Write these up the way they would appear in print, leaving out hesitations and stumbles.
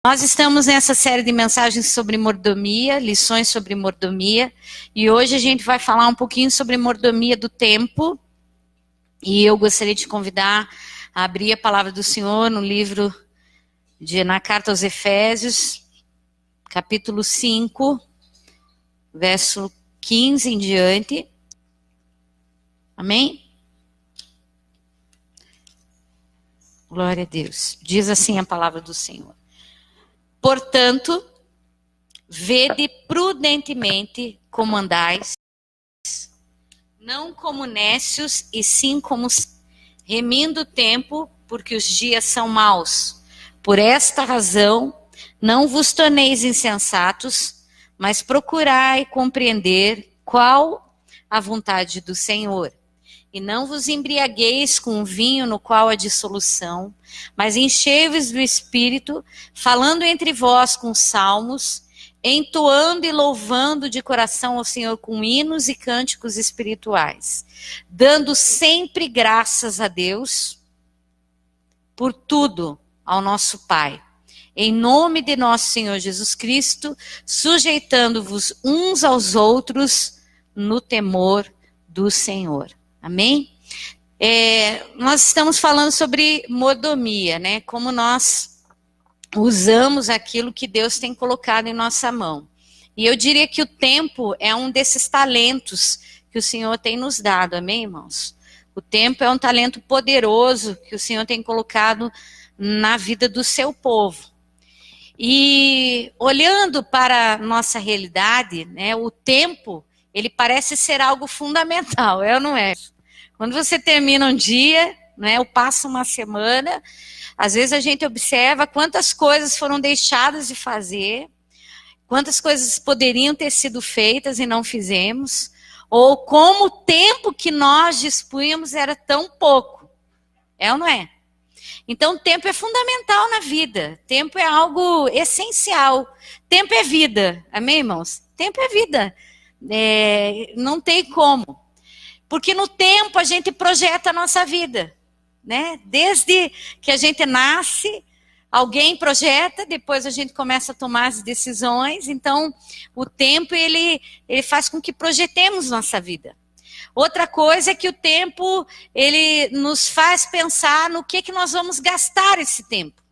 Nós estamos nessa série de mensagens sobre mordomia, lições sobre mordomia, e hoje a gente vai falar um pouquinho sobre mordomia do tempo, e eu gostaria de convidar a abrir a palavra do Senhor no livro, na carta aos Efésios, capítulo 5, verso 15 em diante. Amém? Glória a Deus. Diz assim a palavra do Senhor. Portanto, vede prudentemente como andais, não como nécios, e sim como remindo o tempo, porque os dias são maus. Por esta razão, não vos torneis insensatos, mas procurai compreender qual a vontade do Senhor. E não vos embriagueis com o vinho no qual há dissolução, mas enchei-vos do Espírito, falando entre vós com salmos, entoando e louvando de coração ao Senhor com hinos e cânticos espirituais, dando sempre graças a Deus por tudo ao nosso Pai, em nome de nosso Senhor Jesus Cristo, sujeitando-vos uns aos outros no temor do Senhor. Amém? Nós estamos falando sobre mordomia, né? Como nós usamos aquilo que Deus tem colocado em nossa mão. E eu diria que o tempo é um desses talentos que o Senhor tem nos dado, amém, irmãos? O tempo é um talento poderoso que o Senhor tem colocado na vida do seu povo. E olhando para a nossa realidade, né, o tempo, ele parece ser algo fundamental, é ou não é? Quando você termina um dia, né, ou passa uma semana, às vezes a gente observa quantas coisas foram deixadas de fazer, quantas coisas poderiam ter sido feitas e não fizemos, ou como o tempo que nós dispunhamos era tão pouco. É ou não é? Então, tempo é fundamental na vida. Tempo é algo essencial. Tempo é vida. Amém, irmãos? Tempo é vida. Não tem como. Porque no tempo a gente projeta a nossa vida, né? Desde que a gente nasce, alguém projeta, depois a gente começa a tomar as decisões. Então, o tempo, ele faz com que projetemos nossa vida. Outra coisa é que o tempo, ele nos faz pensar no que nós vamos gastar esse tempo.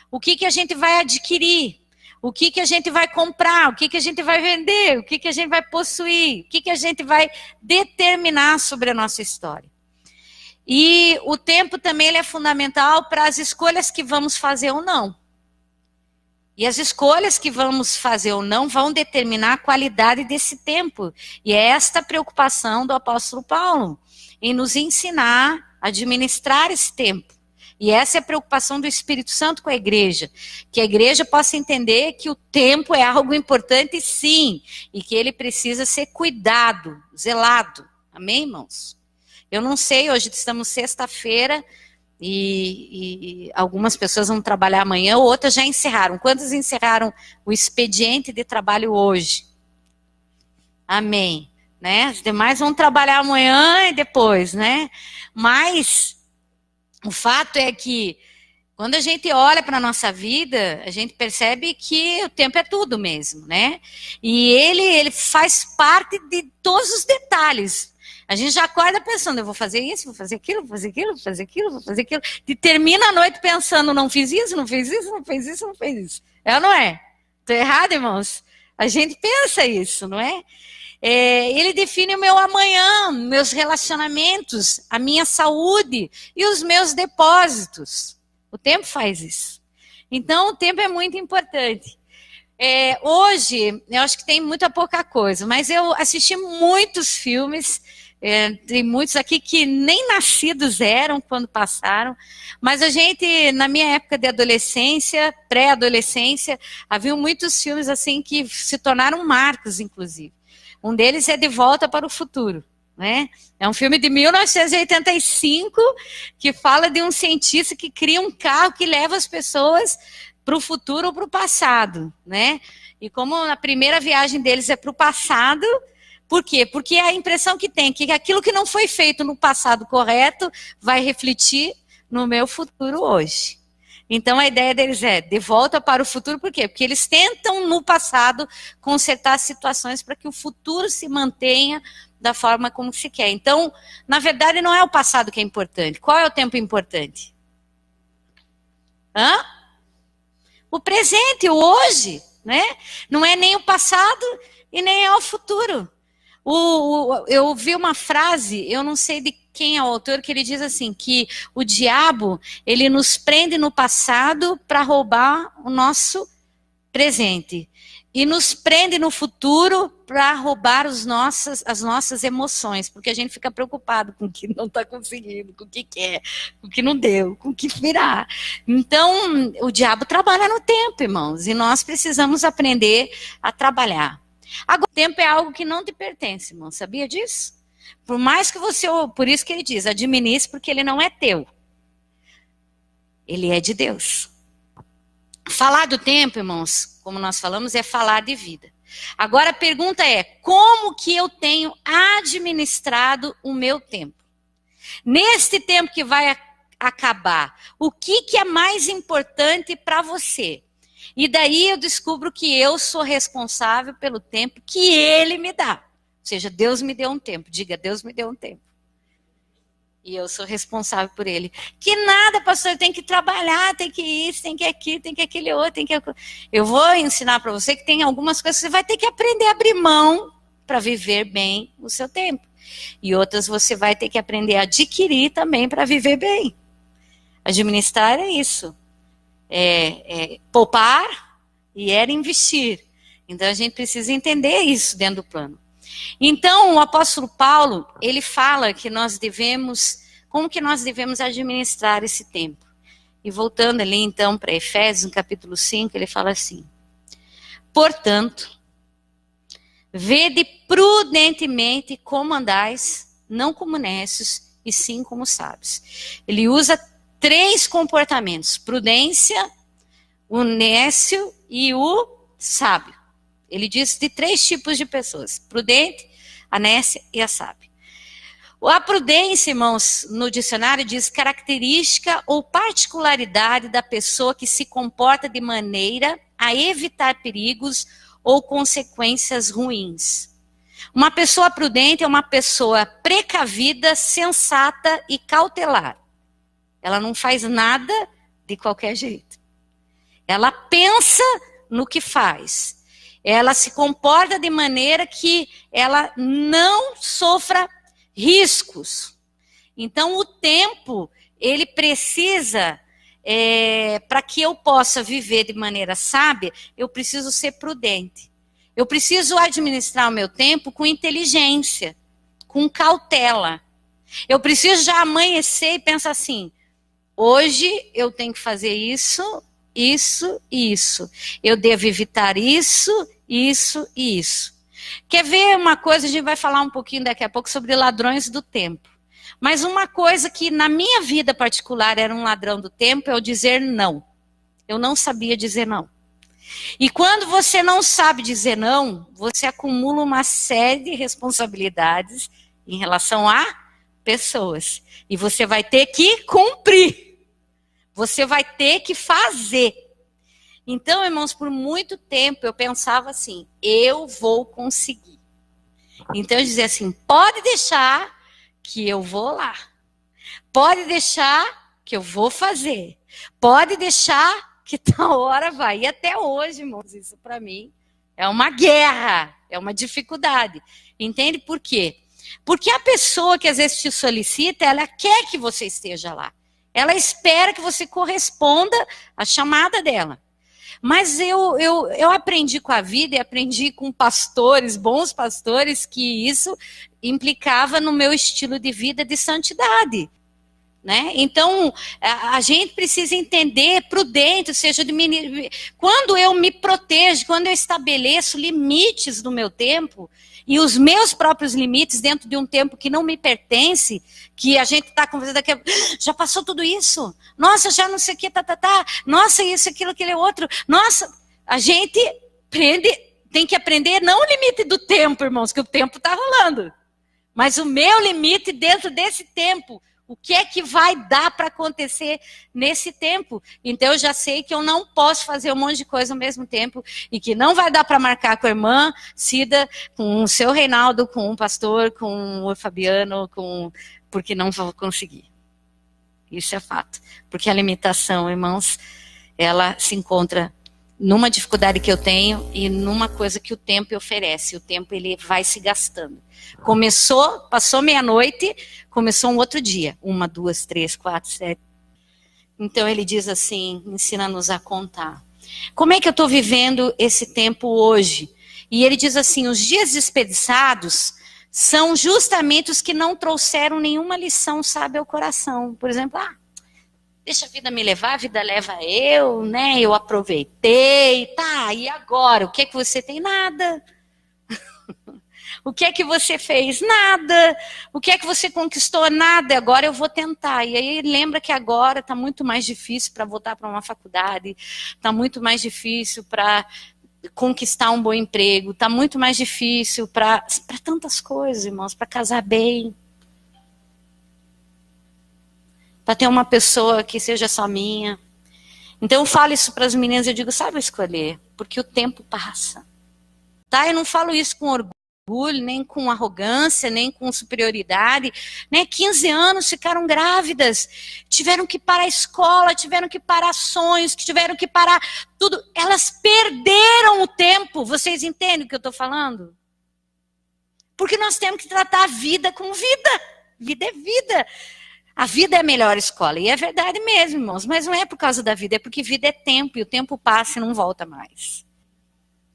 O que a gente vai adquirir. O que a gente vai comprar, o que a gente vai vender, o que a gente vai possuir, o que a gente vai determinar sobre a nossa história. E o tempo também ele é fundamental para as escolhas que vamos fazer ou não. E as escolhas que vamos fazer ou não vão determinar a qualidade desse tempo. E é esta a preocupação do apóstolo Paulo, em nos ensinar a administrar esse tempo. E essa é a preocupação do Espírito Santo com a igreja. Que a igreja possa entender que o tempo é algo importante, sim. E que ele precisa ser cuidado, zelado. Amém, irmãos? Eu não sei, hoje estamos sexta-feira e algumas pessoas vão trabalhar amanhã, outras já encerraram. Quantos encerraram o expediente de trabalho hoje? Amém. Né? Os demais vão trabalhar amanhã e depois, né? Mas o fato é que, quando a gente olha para a nossa vida, a gente percebe que o tempo é tudo mesmo, né? E ele faz parte de todos os detalhes. A gente já acorda pensando, eu vou fazer isso, vou fazer aquilo, vou fazer aquilo, vou fazer aquilo, vou fazer aquilo. E termina a noite pensando, não fiz isso, não fiz isso, não fiz isso, não fiz isso. É ou não é? Estou errado, irmãos? A gente pensa isso, não é? Ele define o meu amanhã, meus relacionamentos, a minha saúde e os meus depósitos. O tempo faz isso. Então, o tempo é muito importante. Hoje, eu acho que tem muita pouca coisa, mas eu assisti muitos filmes, tem muitos aqui que nem nascidos eram quando passaram, mas a gente, na minha época de adolescência, pré-adolescência, havia muitos filmes assim que se tornaram marcos, inclusive. Um deles é De Volta para o Futuro, né? É um filme de 1985 que fala de um cientista que cria um carro que leva as pessoas para o futuro ou para o passado, né? E como a primeira viagem deles é para o passado, por quê? Porque a impressão que tem que aquilo que não foi feito no passado correto vai refletir no meu futuro hoje. Então a ideia deles é de volta para o futuro, por quê? Porque eles tentam no passado consertar situações para que o futuro se mantenha da forma como se quer. Então, na verdade, não é o passado que é importante. Qual é o tempo importante? Hã? O presente, o hoje, né? Não é nem o passado e nem é o futuro. Eu vi uma frase, eu não sei de quem é o autor, que ele diz assim, que o diabo, ele nos prende no passado para roubar o nosso presente. E nos prende no futuro para roubar as nossas emoções, porque a gente fica preocupado com o que não está conseguindo, com o que quer, com o que não deu, com o que virá. Então, o diabo trabalha no tempo, irmãos, e nós precisamos aprender a trabalhar. Agora, o tempo é algo que não te pertence, irmão, sabia disso? Por mais que você, por isso que ele diz, administre, porque ele não é teu. Ele é de Deus. Falar do tempo, irmãos, como nós falamos, é falar de vida. Agora a pergunta é, como que eu tenho administrado o meu tempo? Neste tempo que vai acabar, o que é mais importante para você? E daí eu descubro que eu sou responsável pelo tempo que Ele me dá. Ou seja, Deus me deu um tempo. Diga, Deus me deu um tempo. E eu sou responsável por ele. Que nada, pastor, tem que trabalhar, tem que isso, tem que aquilo, tem que aquele outro, tem que... Eu vou ensinar para você que tem algumas coisas que você vai ter que aprender a abrir mão para viver bem o seu tempo. E outras você vai ter que aprender a adquirir também para viver bem. Administrar é isso. É poupar e investir. Então a gente precisa entender isso dentro do plano. Então, o apóstolo Paulo, ele fala que nós devemos, como que nós devemos administrar esse tempo. E voltando ali, então, para Efésios, no capítulo 5, ele fala assim, portanto, vede prudentemente como andais, não como necios, e sim como sábios. Ele usa 3 comportamentos, prudência, o nécio e o sábio. Ele diz de 3 tipos de pessoas, prudente, a nécia e a sábia. A prudência, irmãos, no dicionário diz característica ou particularidade da pessoa que se comporta de maneira a evitar perigos ou consequências ruins. Uma pessoa prudente é uma pessoa precavida, sensata e cautelar. Ela não faz nada de qualquer jeito. Ela pensa no que faz. Ela se comporta de maneira que ela não sofra riscos. Então, o tempo, ele precisa, para que eu possa viver de maneira sábia, eu preciso ser prudente. Eu preciso administrar o meu tempo com inteligência, com cautela. Eu preciso já amanhecer e pensar assim, hoje eu tenho que fazer isso, isso e isso. Eu devo evitar isso, isso e isso. Quer ver uma coisa? A gente vai falar um pouquinho daqui a pouco sobre ladrões do tempo. Mas uma coisa que na minha vida particular era um ladrão do tempo é o dizer não. Eu não sabia dizer não. E quando você não sabe dizer não, você acumula uma série de responsabilidades em relação a pessoas. E você vai ter que cumprir. Você vai ter que fazer. Então, irmãos, por muito tempo eu pensava assim, eu vou conseguir. Então eu dizia assim, pode deixar que eu vou lá. Pode deixar que eu vou fazer. Pode deixar que tal hora vai. E até hoje, irmãos, isso para mim é uma guerra, é uma dificuldade. Entende por quê? Porque a pessoa que às vezes te solicita, ela quer que você esteja lá. Ela espera que você corresponda à chamada dela. Mas eu aprendi com a vida e aprendi com pastores, bons pastores, que isso implicava no meu estilo de vida de santidade. Né? Então, a gente precisa entender, prudente, ou seja, quando eu me protejo, quando eu estabeleço limites no meu tempo, e os meus próprios limites dentro de um tempo que não me pertence, que a gente está conversando aqui, já passou tudo isso? Nossa, já não sei o que, nossa, isso, aquilo, aquele outro. Nossa, a gente tem que aprender não o limite do tempo, irmãos, que o tempo está rolando, mas o meu limite dentro desse tempo. O que é que vai dar para acontecer nesse tempo? Então eu já sei que eu não posso fazer um monte de coisa ao mesmo tempo e que não vai dar para marcar com a irmã Cida, com o seu Reinaldo, com o pastor, com o Fabiano, porque não vou conseguir. Isso é fato. Porque a limitação, irmãos, ela se encontra numa dificuldade que eu tenho e numa coisa que o tempo oferece. O tempo, ele vai se gastando. Passou meia-noite, começou um outro dia. 1, 2, 3, 4, 7. Então ele diz assim, ensina-nos a contar. Como é que eu estou vivendo esse tempo hoje? E ele diz assim, os dias desperdiçados são justamente os que não trouxeram nenhuma lição sábia ao coração. Por exemplo, deixa a vida me levar, a vida leva eu, né? Eu aproveitei, tá, e agora? O que é que você tem? Nada. O que é que você fez? Nada. O que é que você conquistou? Nada. Agora eu vou tentar. E aí lembra que agora está muito mais difícil para voltar para uma faculdade, está muito mais difícil para conquistar um bom emprego, está muito mais difícil para tantas coisas, irmãos, para casar bem. Para ter uma pessoa que seja só minha. Então eu falo isso para as meninas, eu digo, sabe escolher, porque o tempo passa. Tá? Eu não falo isso com orgulho, nem com arrogância, nem com superioridade. Né? 15 anos ficaram grávidas, tiveram que parar a escola, tiveram que parar sonhos, tiveram que parar tudo. Elas perderam o tempo. Vocês entendem o que eu estou falando? Porque nós temos que tratar a vida como vida. Vida é vida. A vida é a melhor escola. E é verdade mesmo, irmãos. Mas não é por causa da vida, é porque vida é tempo. E o tempo passa e não volta mais.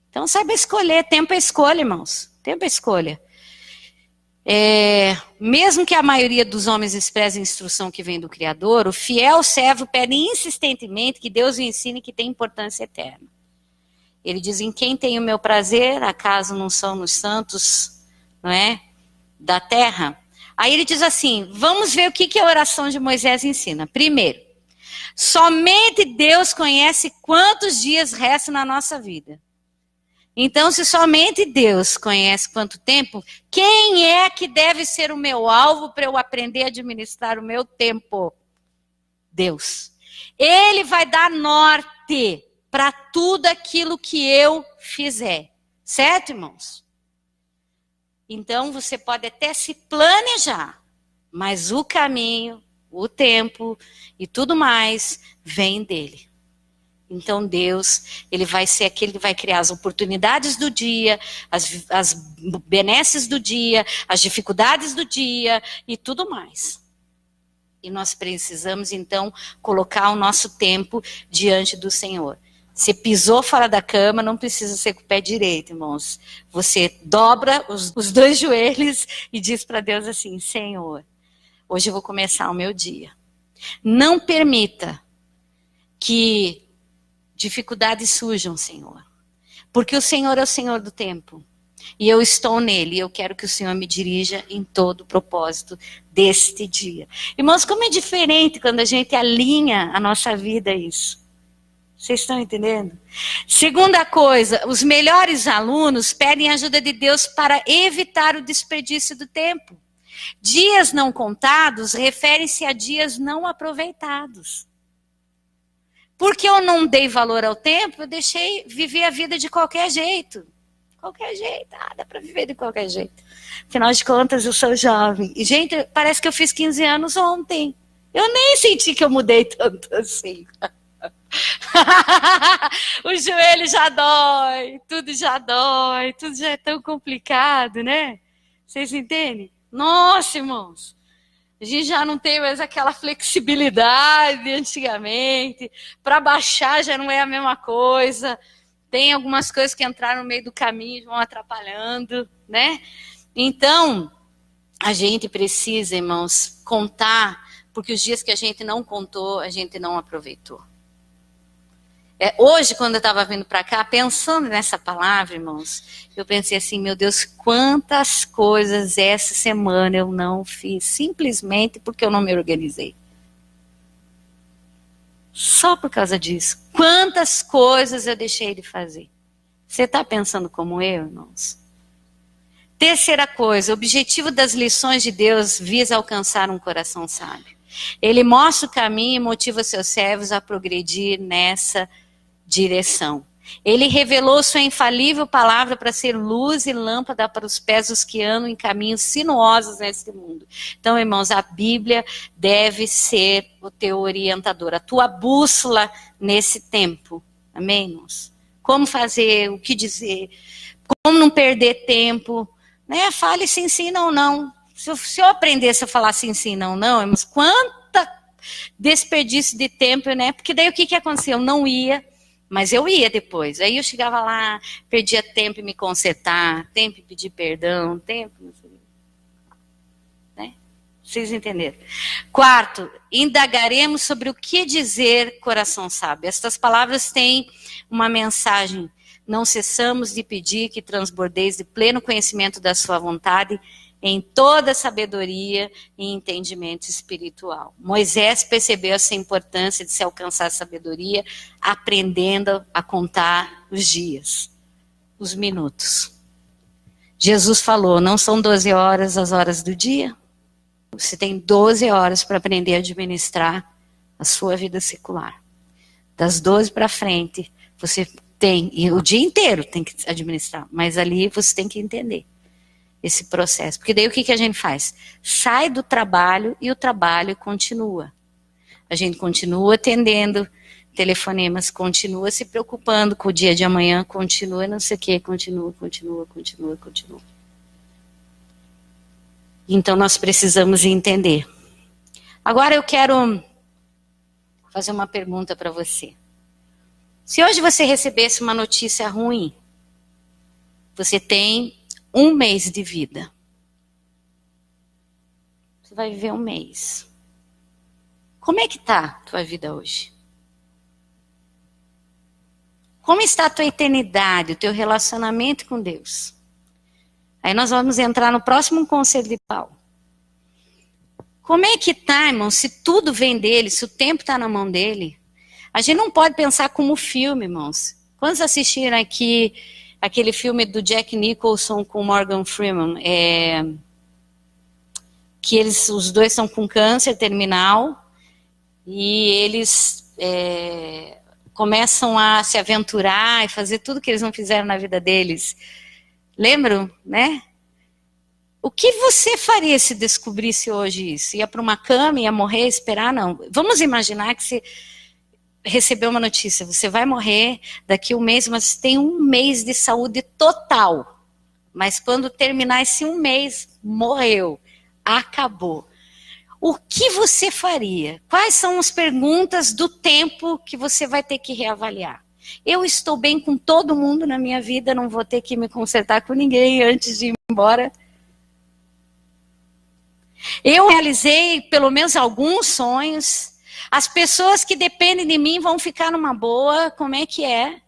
Então, saiba escolher. Tempo é escolha, irmãos. Tempo é escolha. Mesmo que a maioria dos homens despreze a instrução que vem do Criador, o fiel servo pede insistentemente que Deus o ensine que tem importância eterna. Ele diz, em quem tem o meu prazer, acaso não são nos santos, não é, da terra? Aí ele diz assim, vamos ver o que a oração de Moisés ensina. Primeiro, somente Deus conhece quantos dias restam na nossa vida. Então, se somente Deus conhece quanto tempo, quem é que deve ser o meu alvo para eu aprender a administrar o meu tempo? Deus. Ele vai dar norte para tudo aquilo que eu fizer. Certo, irmãos? Então, você pode até se planejar, mas o caminho, o tempo e tudo mais vem dele. Então, Deus, ele vai ser aquele que vai criar as oportunidades do dia, as benesses do dia, as dificuldades do dia e tudo mais. E nós precisamos, então, colocar o nosso tempo diante do Senhor. Você pisou fora da cama, não precisa ser com o pé direito, irmãos. Você dobra os dois joelhos e diz para Deus assim, Senhor, hoje eu vou começar o meu dia. Não permita que dificuldades surjam, Senhor. Porque o Senhor é o Senhor do tempo. E eu estou nele. E eu quero que o Senhor me dirija em todo o propósito deste dia. Irmãos, como é diferente quando a gente alinha a nossa vida a isso. Vocês estão entendendo? Segunda coisa, os melhores alunos pedem ajuda de Deus para evitar o desperdício do tempo. Dias não contados referem-se a dias não aproveitados. Porque eu não dei valor ao tempo, eu deixei viver a vida de qualquer jeito. Qualquer jeito, dá para viver de qualquer jeito. Afinal de contas, eu sou jovem. E, gente, parece que eu fiz 15 anos ontem. Eu nem senti que eu mudei tanto assim. O joelho já dói, tudo já é tão complicado, né? Vocês entendem? Nossa, irmãos, a gente já não tem mais aquela flexibilidade antigamente, para baixar já não é a mesma coisa, tem algumas coisas que entraram no meio do caminho e vão atrapalhando, né? Então, a gente precisa, irmãos, contar, porque os dias que a gente não contou, a gente não aproveitou. Hoje, quando eu estava vindo para cá, pensando nessa palavra, irmãos, eu pensei assim, meu Deus, quantas coisas essa semana eu não fiz, simplesmente porque eu não me organizei. Só por causa disso. Quantas coisas eu deixei de fazer. Você está pensando como eu, irmãos? Terceira coisa, o objetivo das lições de Deus visa alcançar um coração sábio. Ele mostra o caminho e motiva seus servos a progredir nessa direção. Ele revelou sua infalível palavra para ser luz e lâmpada para os pés dos que andam em caminhos sinuosos nesse mundo. Então, irmãos, a Bíblia deve ser o teu orientador, a tua bússola nesse tempo. Amém, irmãos? Como fazer, o que dizer, como não perder tempo, né? Fale sim, sim, não, não. Se eu aprendesse a falar sim, sim, não, não, irmãos, quanta desperdício de tempo, né? Porque daí o que aconteceu? Eu não ia. Mas eu ia depois. Aí eu chegava lá, perdia tempo em me consertar, tempo em pedir perdão, tempo... Né? Vocês entenderam? Quarto, indagaremos sobre o que dizer coração sábio. Estas palavras têm uma mensagem. Não cessamos de pedir que transbordeis de pleno conhecimento da sua vontade em toda sabedoria e entendimento espiritual. Moisés percebeu essa importância de se alcançar sabedoria, aprendendo a contar os dias, os minutos. Jesus falou, não são 12 horas as horas do dia? Você tem 12 horas para aprender a administrar a sua vida secular. Das 12 para frente, você tem, e o dia inteiro tem que administrar, mas ali você tem que entender esse processo. Porque daí o que a gente faz? Sai do trabalho e o trabalho continua. A gente continua atendendo telefonemas, continua se preocupando com o dia de amanhã, continua não sei o que, continua. Então nós precisamos entender. Agora eu quero fazer uma pergunta para você. Se hoje você recebesse uma notícia ruim, você tem 1 mês de vida. Você vai viver 1 mês. Como é que está a tua vida hoje? Como está a tua eternidade, o teu relacionamento com Deus? Aí nós vamos entrar no próximo conselho de Paulo. Como é que está, irmão? Se tudo vem dele, se o tempo está na mão dele, a gente não pode pensar como filme, irmãos. Quantos assistiram aqui aquele filme do Jack Nicholson com Morgan Freeman, que os dois estão com câncer terminal e eles começam a se aventurar e fazer tudo que eles não fizeram na vida deles. Lembram, né? O que você faria se descobrisse hoje isso? Ia para uma cama, ia morrer, esperar? Não. Vamos imaginar que você recebeu uma notícia, você vai morrer daqui 1 mês, mas você tem 1 mês de saúde total. Mas quando terminar esse 1 mês, morreu, acabou. O que você faria? Quais são as perguntas do tempo que você vai ter que reavaliar? Eu estou bem com todo mundo na minha vida, não vou ter que me consertar com ninguém antes de ir embora. Eu realizei pelo menos alguns sonhos. As pessoas que dependem de mim vão ficar numa boa, como é que é?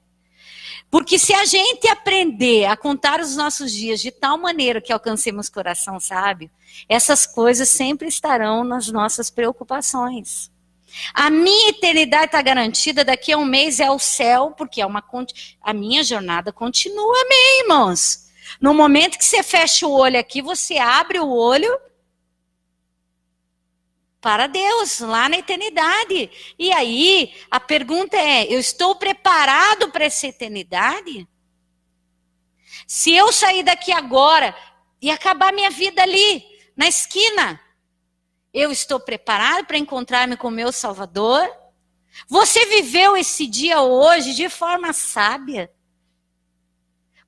Porque se a gente aprender a contar os nossos dias de tal maneira que alcancemos coração sábio, essas coisas sempre estarão nas nossas preocupações. A minha eternidade está garantida, daqui a 1 mês é o céu, porque a minha jornada continua, amém, irmãos? No momento que você fecha o olho aqui, você abre o olho para Deus, lá na eternidade. E aí, a pergunta é, eu estou preparado para essa eternidade? Se eu sair daqui agora e acabar minha vida ali, na esquina, eu estou preparado para encontrar-me com o meu Salvador? Você viveu esse dia hoje de forma sábia?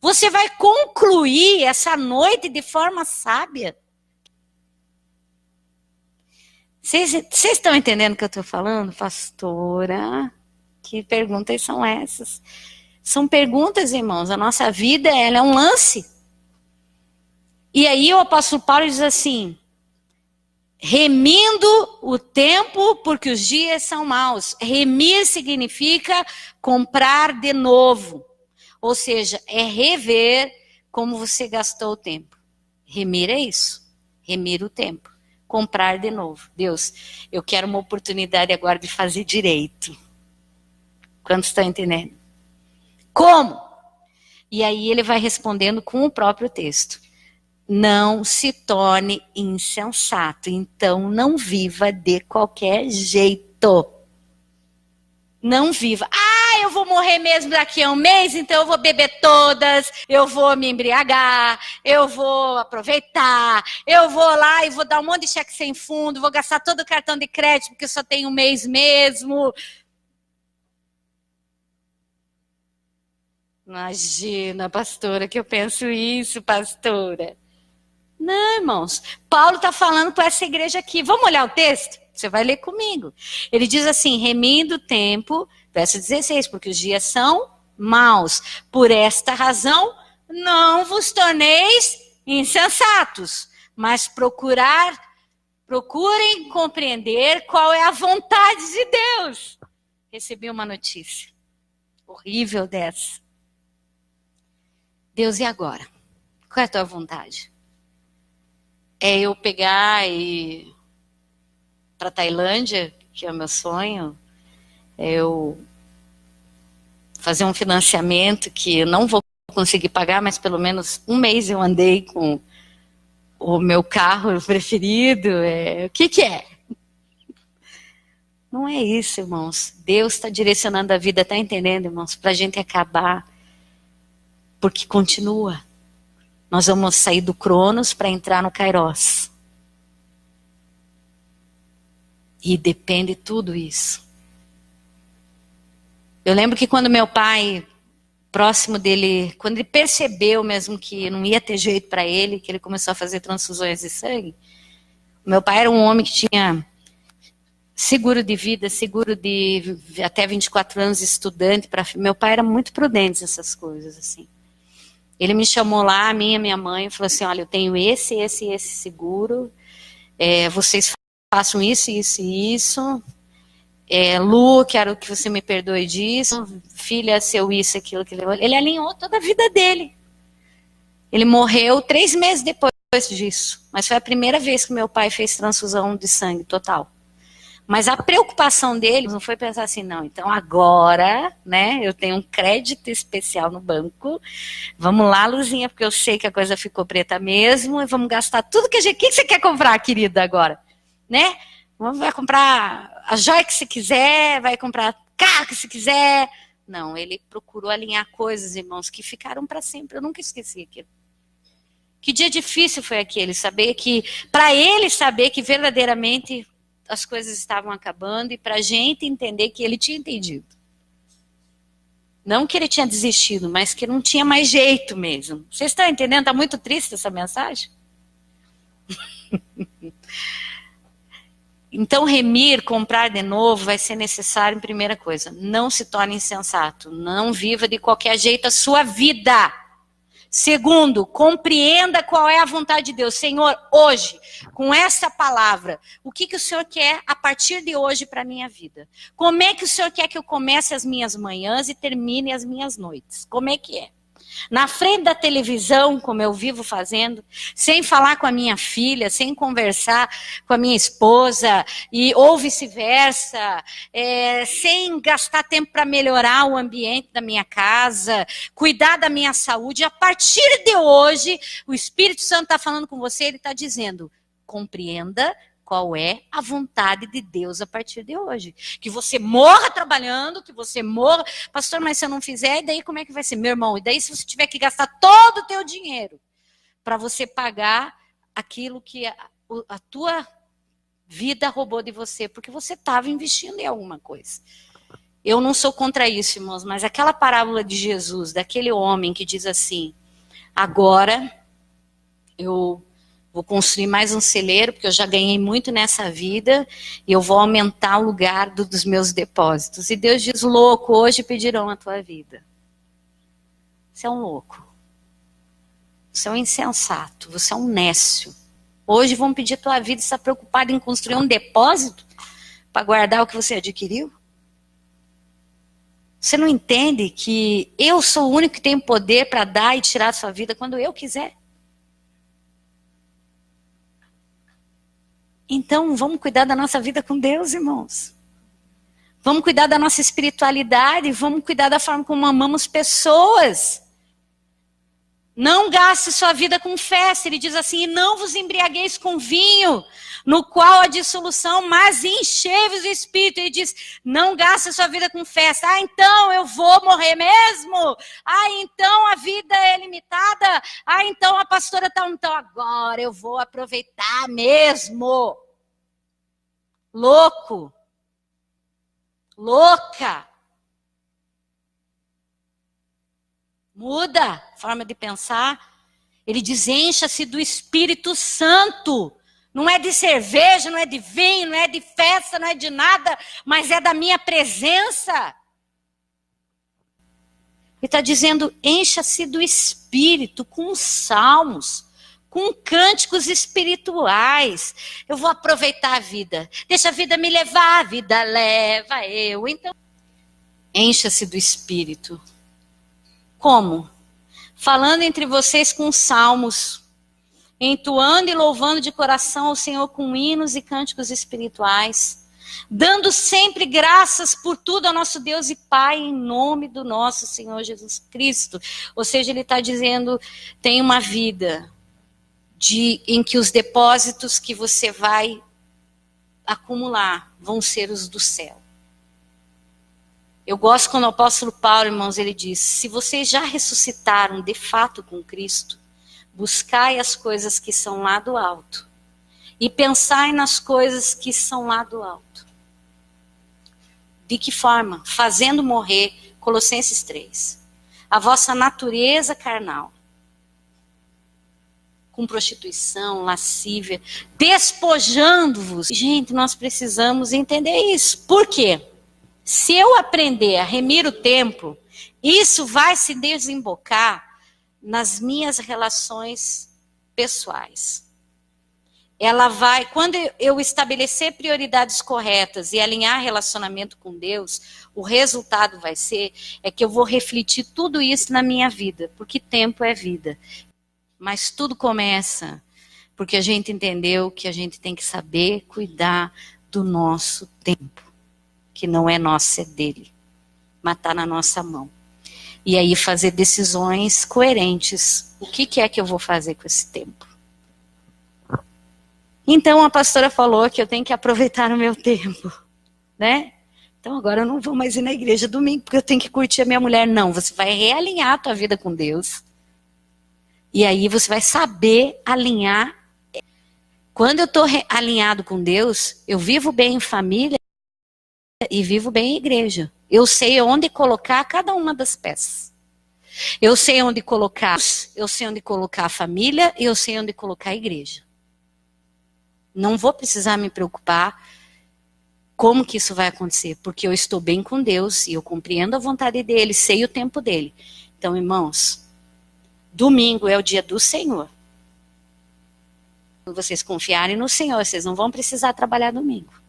Você vai concluir essa noite de forma sábia? Vocês estão entendendo o que eu estou falando, pastora? Que perguntas são essas? São perguntas, irmãos. A nossa vida, ela é um lance. E aí o apóstolo Paulo diz assim, remindo o tempo porque os dias são maus. Remir significa comprar de novo. Ou seja, é rever como você gastou o tempo. Remir é isso. Remir o tempo. Comprar de novo. Deus, eu quero uma oportunidade agora de fazer direito. Quantos estão entendendo? Como? E aí ele vai respondendo com o próprio texto. não se torne insensato. Então, não viva de qualquer jeito. Não viva. Ah, eu vou morrer mesmo daqui a um mês, então eu vou beber todas, eu vou me embriagar, eu vou aproveitar, eu vou lá e vou dar um monte de cheque sem fundo, vou gastar todo o cartão de crédito, porque eu só tenho um mês mesmo. Imagina, pastora, que eu penso isso, pastora. Não, irmãos. Paulo está falando para essa igreja aqui. Vamos olhar o texto? Você vai ler comigo. Ele diz assim, remindo o tempo, verso 16, porque os dias são maus. Por esta razão, não vos torneis insensatos, mas procurem compreender qual é a vontade de Deus. Recebi uma notícia horrível dessa. Deus, e agora? Qual é a tua vontade? É eu pegar e ir para Tailândia, que é o meu sonho, é eu fazer um financiamento que eu não vou conseguir pagar, mas pelo menos um mês eu andei com o meu carro preferido. O que é? Não é isso, irmãos. Deus está direcionando a vida, está entendendo, irmãos? Para a gente acabar, porque continua. Nós vamos sair do Cronos para entrar no Kairos. E depende tudo isso. Eu lembro que quando meu pai, próximo dele, quando ele percebeu mesmo que não ia ter jeito para ele, que ele começou a fazer transfusões de sangue, meu pai era um homem que tinha seguro de vida, seguro de até 24 anos, estudante. Meu pai era muito prudente nessas coisas, assim. Ele me chamou lá, a minha mãe, e falou assim, olha, eu tenho esse seguro, vocês façam isso, isso e isso. Lu, quero que você me perdoe disso. Filha, seu isso, aquilo, aquilo. Ele alinhou toda a vida dele. Ele morreu 3 meses depois disso. Mas foi a primeira vez que meu pai fez transfusão de sangue total. Mas a preocupação dele não foi pensar assim, não, então agora, né, eu tenho um crédito especial no banco, vamos lá, Luzinha, porque eu sei que a coisa ficou preta mesmo, e vamos gastar tudo que a gente... O que você quer comprar, querida, agora? Né? Vai comprar a joia que você quiser, vai comprar carro que você quiser. Não, ele procurou alinhar coisas, irmãos, que ficaram para sempre. Eu nunca esqueci aquilo. Que dia difícil foi aquele, saber que, para ele saber que verdadeiramente as coisas estavam acabando e para a gente entender que ele tinha entendido. Não que ele tinha desistido, mas que não tinha mais jeito mesmo. Vocês estão entendendo? Está muito triste essa mensagem? Então, remir, comprar de novo, vai ser necessário, em primeira coisa, não se torne insensato, não viva de qualquer jeito a sua vida. Segundo, compreenda qual é a vontade de Deus. Senhor, hoje, com essa palavra, o que o Senhor quer a partir de hoje para a minha vida? Como é que o Senhor quer que eu comece as minhas manhãs e termine as minhas noites? Como é que é? Na frente da televisão, como eu vivo fazendo, sem falar com a minha filha, sem conversar com a minha esposa, ou vice-versa, sem gastar tempo para melhorar o ambiente da minha casa, cuidar da minha saúde. A partir de hoje, o Espírito Santo está falando com você, ele está dizendo, compreenda qual é a vontade de Deus a partir de hoje. Que você morra trabalhando, que você morra... Pastor, mas se eu não fizer, e daí como é que vai ser? Meu irmão, e daí se você tiver que gastar todo o teu dinheiro para você pagar aquilo que a tua vida roubou de você, porque você estava investindo em alguma coisa. Eu não sou contra isso, irmãos, mas aquela parábola de Jesus, daquele homem que diz assim, agora eu vou construir mais um celeiro, porque eu já ganhei muito nessa vida, e eu vou aumentar o lugar dos meus depósitos. E Deus diz, louco, hoje pedirão a tua vida. Você é um louco. Você é um insensato, você é um nécio. Hoje vão pedir a tua vida, você está preocupado em construir um depósito para guardar o que você adquiriu? Você não entende que eu sou o único que tem poder para dar e tirar a sua vida quando eu quiser? Então, vamos cuidar da nossa vida com Deus, irmãos. Vamos cuidar da nossa espiritualidade, vamos cuidar da forma como amamos pessoas. Não gaste sua vida com festa. Ele diz assim, e não vos embriagueis com vinho, no qual há dissolução, mas enchei-vos do Espírito. Ele diz, não gaste sua vida com festa. Ah, então eu vou morrer mesmo? Ah, então a vida é limitada? Ah, então a pastora tá, então agora eu vou aproveitar mesmo. Louco. Louca. Muda a forma de pensar. Ele diz, encha-se do Espírito Santo. Não é de cerveja, não é de vinho, não é de festa, não é de nada, mas é da minha presença. Ele está dizendo, encha-se do Espírito com salmos, com cânticos espirituais. Eu vou aproveitar a vida. Deixa a vida me levar, a vida leva eu. Então, encha-se do Espírito. Como? Falando entre vocês com salmos, entoando e louvando de coração ao Senhor com hinos e cânticos espirituais, dando sempre graças por tudo ao nosso Deus e Pai, em nome do nosso Senhor Jesus Cristo. Ou seja, ele está dizendo, tem uma vida em que os depósitos que você vai acumular vão ser os do céu. Eu gosto quando o apóstolo Paulo, irmãos, ele diz, se vocês já ressuscitaram de fato com Cristo, buscai as coisas que são lá do alto e pensai nas coisas que são lá do alto. De que forma? Fazendo morrer, Colossenses 3, a vossa natureza carnal, com prostituição, lascívia, despojando-vos. Gente, nós precisamos entender isso. Por quê? Se eu aprender a remir o tempo, isso vai se desembocar nas minhas relações pessoais. Ela vai, quando eu estabelecer prioridades corretas e alinhar relacionamento com Deus, o resultado vai ser que eu vou refletir tudo isso na minha vida, porque tempo é vida. Mas tudo começa porque a gente entendeu que a gente tem que saber cuidar do nosso tempo. Que não é nosso, é dele. Mas está na nossa mão. E aí fazer decisões coerentes. O que é que eu vou fazer com esse tempo? Então a pastora falou que eu tenho que aproveitar o meu tempo. Né? Então agora eu não vou mais ir na igreja domingo, porque eu tenho que curtir a minha mulher. Não, você vai realinhar a tua vida com Deus. E aí você vai saber alinhar. Quando eu estou alinhado com Deus, eu vivo bem em família, e vivo bem em igreja. Eu sei onde colocar cada uma das peças. Eu sei onde colocar a família e eu sei onde colocar a igreja. Não vou precisar me preocupar como que isso vai acontecer, porque eu estou bem com Deus e eu compreendo a vontade dele, sei o tempo dele. Então, irmãos, domingo é o dia do Senhor. Quando vocês confiarem no Senhor, vocês não vão precisar trabalhar domingo.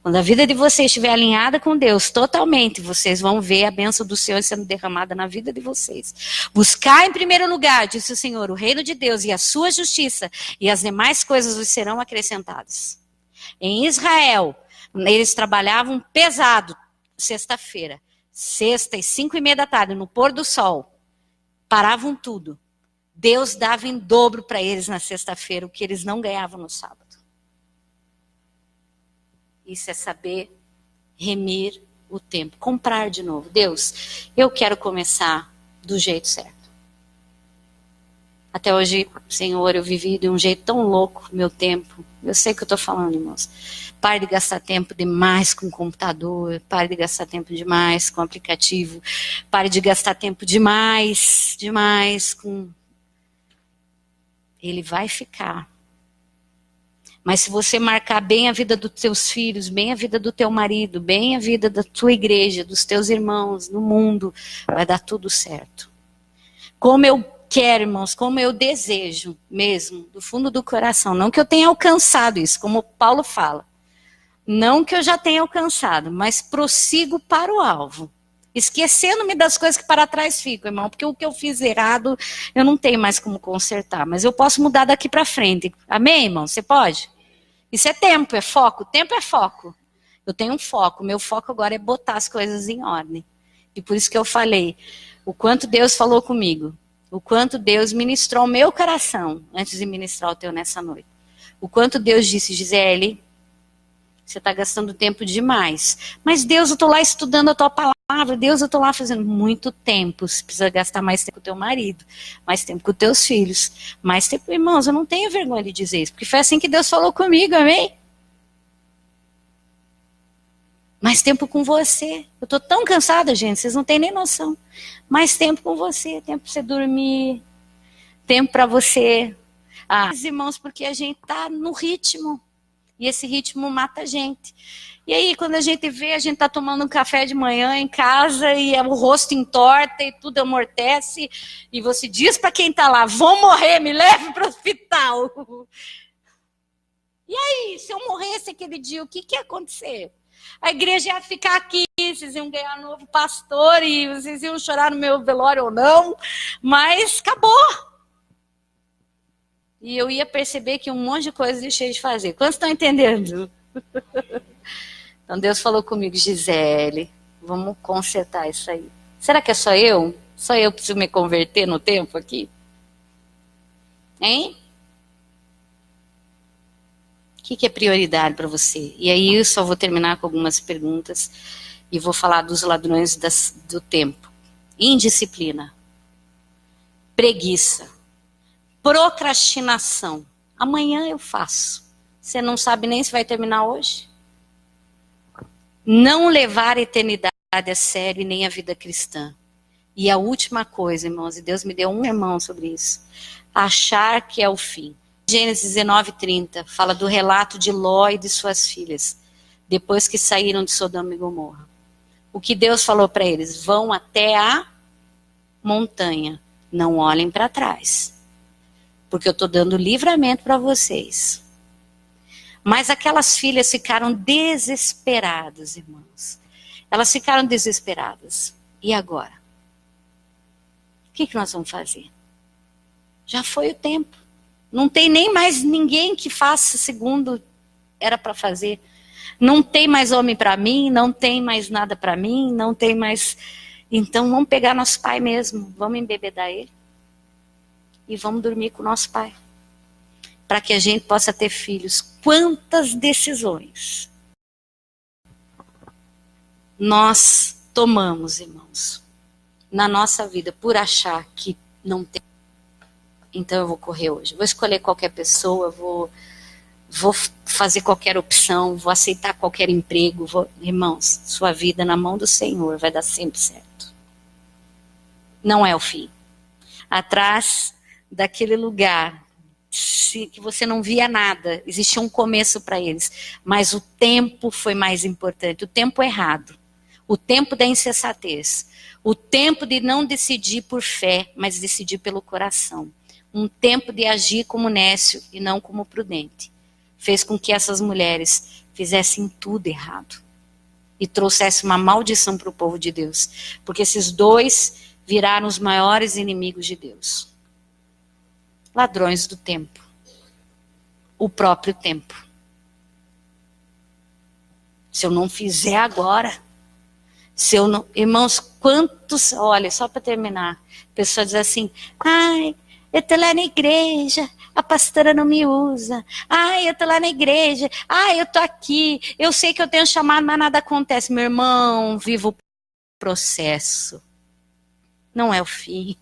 Quando a vida de vocês estiver alinhada com Deus totalmente, vocês vão ver a bênção do Senhor sendo derramada na vida de vocês. Buscar em primeiro lugar, disse o Senhor, o reino de Deus e a sua justiça, e as demais coisas vos serão acrescentadas. Em Israel, eles trabalhavam pesado, sexta-feira, sexta e 5:30 da tarde, no pôr do sol, paravam tudo. Deus dava em dobro para eles na sexta-feira, o que eles não ganhavam no sábado. Isso é saber remir o tempo, comprar de novo. Deus, eu quero começar do jeito certo. Até hoje, Senhor, eu vivi de um jeito tão louco meu tempo. Eu sei o que eu estou falando, irmãos. Pare de gastar tempo demais com o computador, pare de gastar tempo demais com o aplicativo, pare de gastar tempo demais com... Ele vai ficar. Mas se você marcar bem a vida dos teus filhos, bem a vida do teu marido, bem a vida da tua igreja, dos teus irmãos, no mundo, vai dar tudo certo. Como eu quero, irmãos, como eu desejo mesmo, do fundo do coração, não que eu tenha alcançado isso, como Paulo fala, não que eu já tenha alcançado, mas prossigo para o alvo. Esquecendo-me das coisas que para trás ficam, irmão, porque o que eu fiz errado, eu não tenho mais como consertar, mas eu posso mudar daqui para frente. Amém, irmão? Você pode? Isso é tempo, é foco. Tempo é foco. Eu tenho um foco, meu foco agora é botar as coisas em ordem. E por isso que eu falei, o quanto Deus falou comigo. o quanto Deus ministrou o meu coração antes de ministrar o teu nessa noite. O quanto Deus disse, Gisele, você está gastando tempo demais. Mas Deus, eu estou lá estudando a tua palavra. Deus, eu estou lá fazendo muito tempo. Você precisa gastar mais tempo com o teu marido, mais tempo com os teus filhos, mais tempo. Irmãos, eu não tenho vergonha de dizer isso, porque foi assim que Deus falou comigo, amém? Mais tempo com você. Eu estou tão cansada, gente, vocês não têm nem noção. Mais tempo com você, tempo para você dormir, tempo para você... irmãos, porque a gente está no ritmo. E esse ritmo mata a gente. E aí, quando a gente vê, a gente está tomando um café de manhã em casa e o rosto entorta e tudo amortece. E você diz para quem está lá, vou morrer, me leve para o hospital. E aí, se eu morresse aquele dia, o que ia acontecer? A igreja ia ficar aqui, vocês iam ganhar um novo pastor e vocês iam chorar no meu velório ou não. Mas acabou. E eu ia perceber que um monte de coisa eu deixei de fazer. Quantos estão entendendo? Então Deus falou comigo, Gisele, vamos consertar isso aí. Será que é só eu? Só eu preciso me converter no tempo aqui? Hein? O que é prioridade para você? E aí eu só vou terminar com algumas perguntas e vou falar dos ladrões do tempo. Indisciplina. Preguiça. Procrastinação. Amanhã eu faço. Você não sabe nem se vai terminar hoje? Não levar a eternidade a sério e nem a vida cristã. E a última coisa, irmãos, e Deus me deu um irmão sobre isso. Achar que é o fim. Gênesis 19:30 fala do relato de Ló e de suas filhas, depois que saíram de Sodoma e Gomorra. O que Deus falou para eles? Vão até a montanha, não olhem para trás. Porque eu estou dando livramento para vocês. Mas aquelas filhas ficaram desesperadas, irmãos. Elas ficaram desesperadas. E agora? O que nós vamos fazer? Já foi o tempo. Não tem nem mais ninguém que faça segundo era para fazer. Não tem mais homem para mim, não tem mais nada para mim, não tem mais... Então vamos pegar nosso pai mesmo, vamos embebedar ele. E vamos dormir com o nosso pai. Para que a gente possa ter filhos. Quantas decisões nós tomamos, irmãos, na nossa vida, por achar que não tem. Então eu vou correr hoje. Vou escolher qualquer pessoa, vou fazer qualquer opção, vou aceitar qualquer emprego. Irmãos, sua vida na mão do Senhor vai dar sempre certo. Não é o fim. Atrás daquele lugar que você não via nada, existia um começo para eles, mas o tempo foi mais importante, o tempo errado, o tempo da insensatez, o tempo de não decidir por fé, mas decidir pelo coração, um tempo de agir como nécio e não como prudente, fez com que essas mulheres fizessem tudo errado e trouxessem uma maldição para o povo de Deus, porque esses dois viraram os maiores inimigos de Deus. Ladrões do tempo. O próprio tempo. Se eu não fizer agora, se eu não... Irmãos, quantos... Olha, só para terminar. A pessoa diz assim, ai, eu estou lá na igreja, a pastora não me usa. Ai, eu estou lá na igreja. Ai, eu estou aqui. Eu sei que eu tenho chamado, mas nada acontece. Meu irmão, viva o processo. Não é o fim.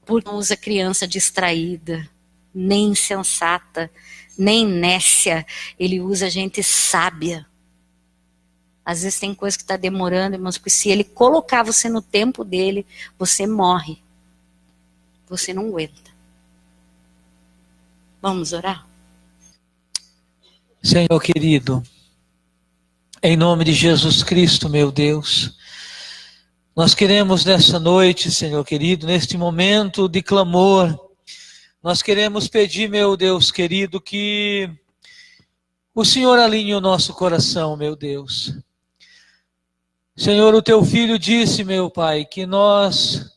Porque não usa criança distraída, nem insensata, nem nécia. Ele usa gente sábia. Às vezes tem coisa que está demorando, irmãos, porque se ele colocar você no tempo dele, você morre. Você não aguenta. Vamos orar? Senhor querido, em nome de Jesus Cristo, meu Deus, nós queremos nessa noite, Senhor querido, neste momento de clamor, nós queremos pedir, meu Deus querido, que o Senhor alinhe o nosso coração, meu Deus. Senhor, o teu filho disse, meu Pai, que nós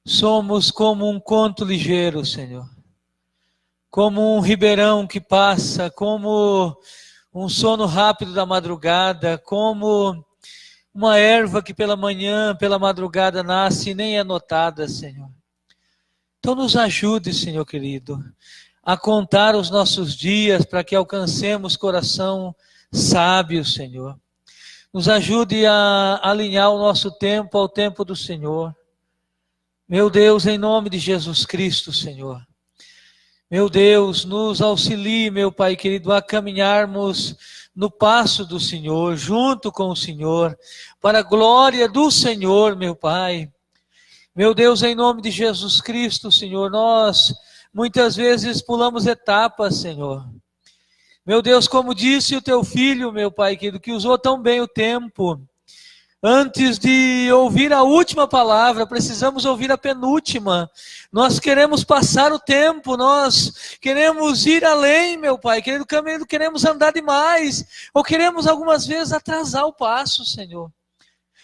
somos como um conto ligeiro, Senhor. Como um ribeirão que passa, como um sono rápido da madrugada, como uma erva que pela manhã, pela madrugada nasce e nem é notada, Senhor. Então nos ajude, Senhor querido, a contar os nossos dias para que alcancemos coração sábio, Senhor. Nos ajude a alinhar o nosso tempo ao tempo do Senhor. Meu Deus, em nome de Jesus Cristo, Senhor. Meu Deus, nos auxilie, meu Pai querido, a caminharmos no passo do Senhor, junto com o Senhor, para a glória do Senhor, meu Pai. Meu Deus, em nome de Jesus Cristo, Senhor, nós muitas vezes pulamos etapas, Senhor. Meu Deus, como disse o teu filho, meu Pai querido, que usou tão bem o tempo, antes de ouvir a última palavra, precisamos ouvir a penúltima. Nós queremos passar o tempo, nós queremos ir além, meu Pai, queremos andar demais, ou queremos algumas vezes atrasar o passo, Senhor.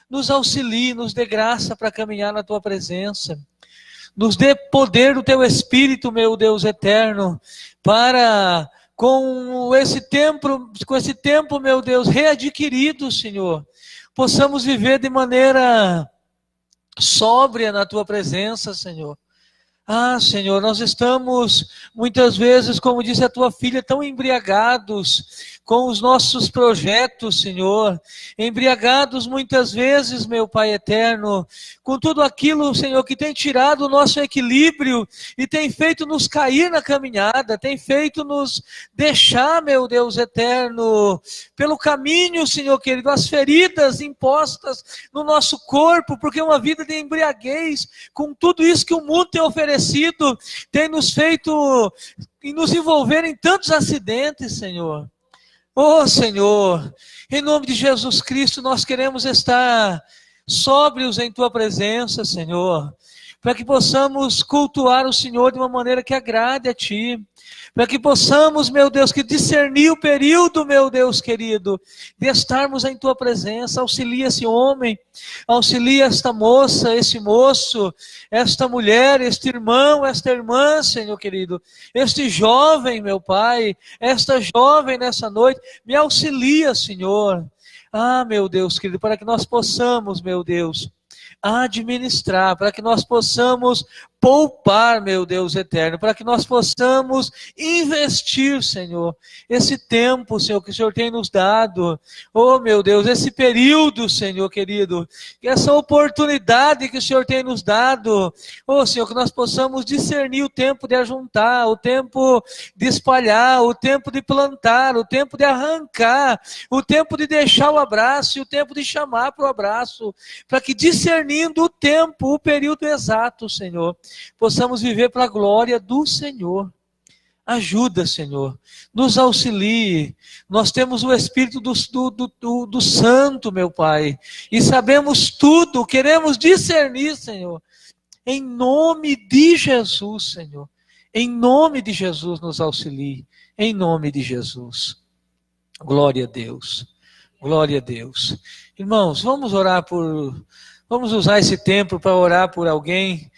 Nos auxilie, nos dê graça para caminhar na Tua presença. Nos dê poder do Teu Espírito, meu Deus eterno, para com esse tempo, meu Deus, readquirido, Senhor, possamos viver de maneira sóbria na Tua presença, Senhor. Ah, Senhor, nós estamos muitas vezes, como disse a Tua filha, tão embriagados com os nossos projetos, Senhor. Embriagados muitas vezes, meu Pai eterno, com tudo aquilo, Senhor, que tem tirado o nosso equilíbrio e tem feito nos cair na caminhada, tem feito nos deixar, meu Deus eterno, pelo caminho, Senhor querido, as feridas impostas no nosso corpo, porque uma vida de embriaguez, com tudo isso que o mundo tem oferecido, tem nos feito e nos envolver em tantos acidentes, Senhor. Oh, Senhor, em nome de Jesus Cristo, nós queremos estar sóbrios em Tua presença, Senhor, para que possamos cultuar o Senhor de uma maneira que agrade a Ti, para que possamos, meu Deus, que discernir o período, meu Deus querido, de estarmos em Tua presença. Auxilia esse homem, auxilia esta moça, esse moço, esta mulher, este irmão, esta irmã, Senhor querido, este jovem, meu Pai, esta jovem nessa noite, me auxilia, Senhor. Ah, meu Deus querido, para que nós possamos, meu Deus, administrar, para que nós possamos poupar, meu Deus eterno, para que nós possamos investir, Senhor, esse tempo, Senhor, que o Senhor tem nos dado, oh meu Deus, esse período, Senhor querido, essa oportunidade que o Senhor tem nos dado, oh Senhor, que nós possamos discernir o tempo de ajuntar, o tempo de espalhar, o tempo de plantar, o tempo de arrancar, o tempo de deixar o abraço e o tempo de chamar para o abraço, para que discernindo o tempo, o período exato, Senhor, possamos viver para a glória do Senhor. Ajuda, Senhor, nos auxilie. Nós temos o Espírito do Santo, meu Pai, e sabemos tudo, queremos discernir, Senhor, em nome de Jesus, Senhor, em nome de Jesus nos auxilie, em nome de Jesus. Glória a Deus, glória a Deus. Irmãos, vamos usar esse tempo para orar por alguém